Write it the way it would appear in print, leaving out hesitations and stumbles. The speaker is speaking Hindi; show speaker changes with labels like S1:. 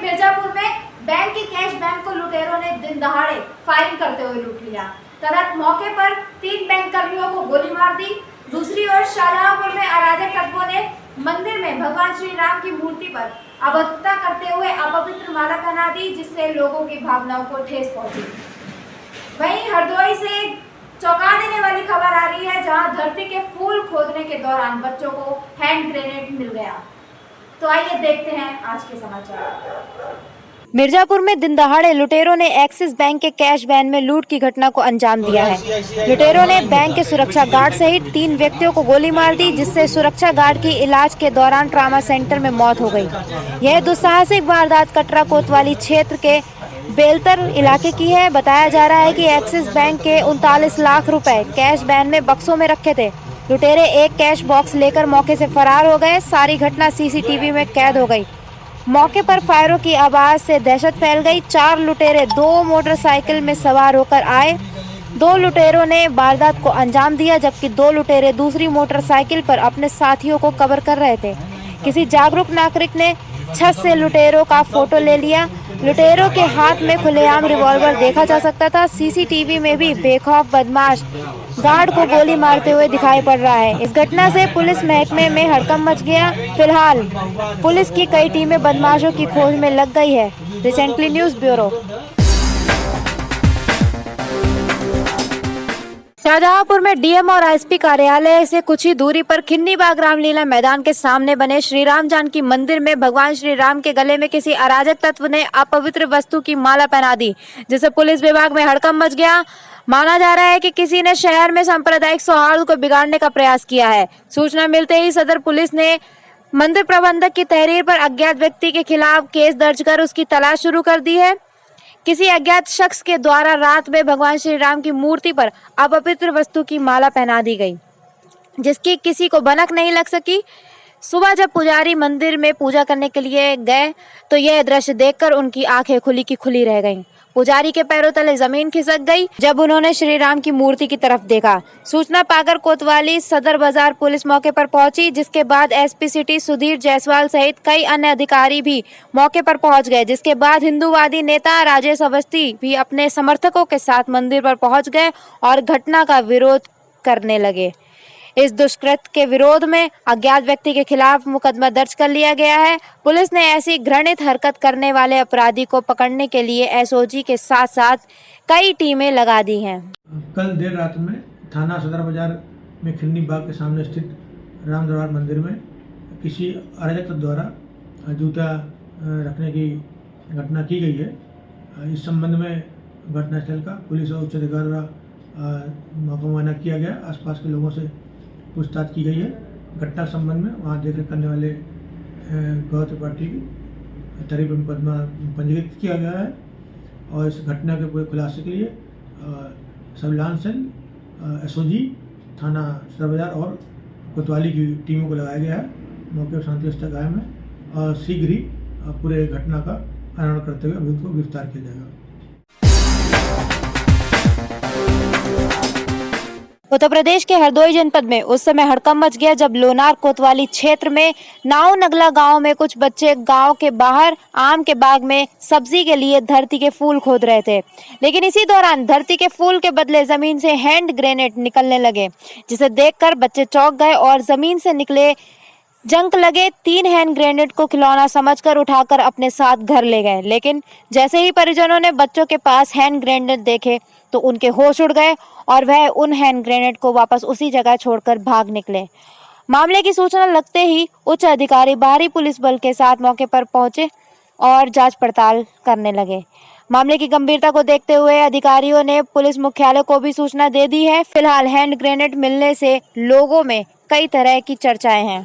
S1: मिर्जापुर में बैंक के कैश बैंक को लुटेरों ने दिन दहाड़े फायरिंग करते हुए लूट लिया। तुरंत मौके पर 3 बैंक कर्मियों को गोली मार दी। दूसरी ओर शाहजहांपुर में अराजक तत्वों ने मंदिर में भगवान श्री राम की मूर्ति पर अभद्रता करते हुए अपवित्र माला पहना दी, जिससे लोगों की भावनाओं को ठेस पहुंची। वहीं हरदोई से चौंका देने वाली खबर आ रही है, जहां धरती के फूल खोदने के दौरान बच्चों को हैंड ग्रेनेड मिल गया। तो आइए देखते हैं आज के समाचार।
S2: मिर्जापुर में दिन दहाड़े लुटेरों ने एक्सिस बैंक के कैश वैन में लूट की घटना को अंजाम दिया है। लुटेरों ने बैंक के सुरक्षा गार्ड सहित 3 व्यक्तियों को गोली मार दी, जिससे सुरक्षा गार्ड की इलाज के दौरान ट्रामा सेंटर में मौत हो गई। यह दुस्साहसिक वारदात कटरा कोतवाली क्षेत्र के बेलतर इलाके की है। बताया जा रहा है कि एक्सिस बैंक के 39 लाख रुपए कैश वैन में बक्सों में रखे थे। लुटेरे एक कैश बॉक्स लेकर मौके से फरार हो गए। सारी घटना सीसीटीवी में कैद हो गई। मौके पर फायरों की आवाज से दहशत फैल गई। 4 लुटेरे 2 मोटरसाइकिल में सवार होकर आए। 2 लुटेरों ने वारदात को अंजाम दिया, जबकि 2 लुटेरे दूसरी मोटरसाइकिल पर अपने साथियों को कवर कर रहे थे। किसी जागरूक नागरिक ने छत से लुटेरों का फोटो ले लिया। लुटेरों के हाथ में खुलेआम रिवॉल्वर देखा जा सकता था। सीसीटीवी में भी बेखौफ बदमाश गार्ड को गोली मारते हुए दिखाई पड़ रहा है। इस घटना से पुलिस महकमे में हड़कंप मच गया। फिलहाल पुलिस की कई टीमें बदमाशों की खोज में लग गई है। Recently news bureau. शाहजहांपुर में डीएम और एसपी कार्यालय से कुछ ही दूरी पर खिन्नी बाग रामलीला मैदान के सामने बने श्री राम जानकी मंदिर में भगवान श्री राम के गले में किसी अराजक तत्व ने अपवित्र वस्तु की माला पहना दी, जिससे पुलिस विभाग में हड़कंप मच गया। माना जा रहा है कि किसी ने शहर में सांप्रदायिक सौहार्द को बिगाड़ने का प्रयास किया है। सूचना मिलते ही सदर पुलिस ने मंदिर प्रबंधक की तहरीर पर अज्ञात व्यक्ति के खिलाफ केस दर्ज कर उसकी तलाश शुरू कर दी है। किसी अज्ञात शख्स के द्वारा रात में भगवान श्री राम की मूर्ति पर अपवित्र वस्तु की माला पहना दी गई, जिसकी किसी को भनक नहीं लग सकी। सुबह जब पुजारी मंदिर में पूजा करने के लिए गए तो यह दृश्य देखकर उनकी आंखें खुली की खुली रह गईं। पुजारी के पैरों तले जमीन खिसक गई जब उन्होंने श्री राम की मूर्ति की तरफ देखा। सूचना पाकर कोतवाली सदर बाजार पुलिस मौके पर पहुंची, जिसके बाद एसपी सिटी सुधीर जायसवाल सहित कई अन्य अधिकारी भी मौके पर पहुंच गए। जिसके बाद हिंदूवादी नेता राजेश अवस्थी भी अपने समर्थकों के साथ मंदिर पर पहुंच गए और घटना का विरोध करने लगे। इस दुष्कृत्य के विरोध में अज्ञात व्यक्ति के खिलाफ मुकदमा दर्ज कर लिया गया है। पुलिस ने ऐसी घृणित हरकत करने वाले अपराधी को पकड़ने के लिए एसओजी के साथ साथ कई टीमें लगा दी हैं।
S3: कल देर रात में थाना सदर बाजार में खिन्नी बाग के सामने स्थित राम दरबार मंदिर में किसी अराजक द्वारा जूता रखने की घटना की गई है। इस संबंध में घटनास्थल का पुलिस और उच्च अधिकारी द्वारा मौका मुआयना किया गया। आसपास के लोगों से पूछताछ की गई है। घटना संबंध में वहाँ देखरेख करने वाले गौ त्रिपाठी की तहरीर पर मुकदमा पंजीकृत किया गया है और इस घटना के पूरे खुलासे के लिए सर्विलांस सेल, एसओजी, थाना सदर बाजार और कोतवाली की टीमों को लगाया गया है। मौके पर शांति व्यवस्था कायम है और शीघ्र ही पूरे घटना का अनावरण करते हुए अभियुक्त को गिरफ्तार किया जाएगा।
S2: उत्तर प्रदेश के हरदोई जनपद में उस समय हड़कंप मच गया जब लोनार कोतवाली क्षेत्र में नाव नगला गांव में कुछ बच्चे गांव के बाहर आम के बाग में सब्जी के लिए धरती के फूल खोद रहे थे। लेकिन इसी दौरान धरती के फूल के बदले जमीन से हैंड ग्रेनेड निकलने लगे, जिसे देखकर बच्चे चौंक गए और जमीन से निकले जंक लगे 3 हैंड ग्रेनेड को खिलौना समझकर उठाकर अपने साथ घर ले गए। लेकिन जैसे ही परिजनों ने बच्चों के पास हैंड ग्रेनेड देखे तो उनके होश उड़ गए और वह उन हैंड ग्रेनेड को वापस उसी जगह छोड़कर भाग निकले। मामले की सूचना लगते ही उच्च अधिकारी बाहरी पुलिस बल के साथ मौके पर पहुंचे और जांच पड़ताल करने लगे। मामले की गंभीरता को देखते हुए अधिकारियों ने पुलिस मुख्यालय को भी सूचना दे दी है। फिलहाल हैंड ग्रेनेड मिलने से लोगों में कई तरह की चर्चाएं हैं।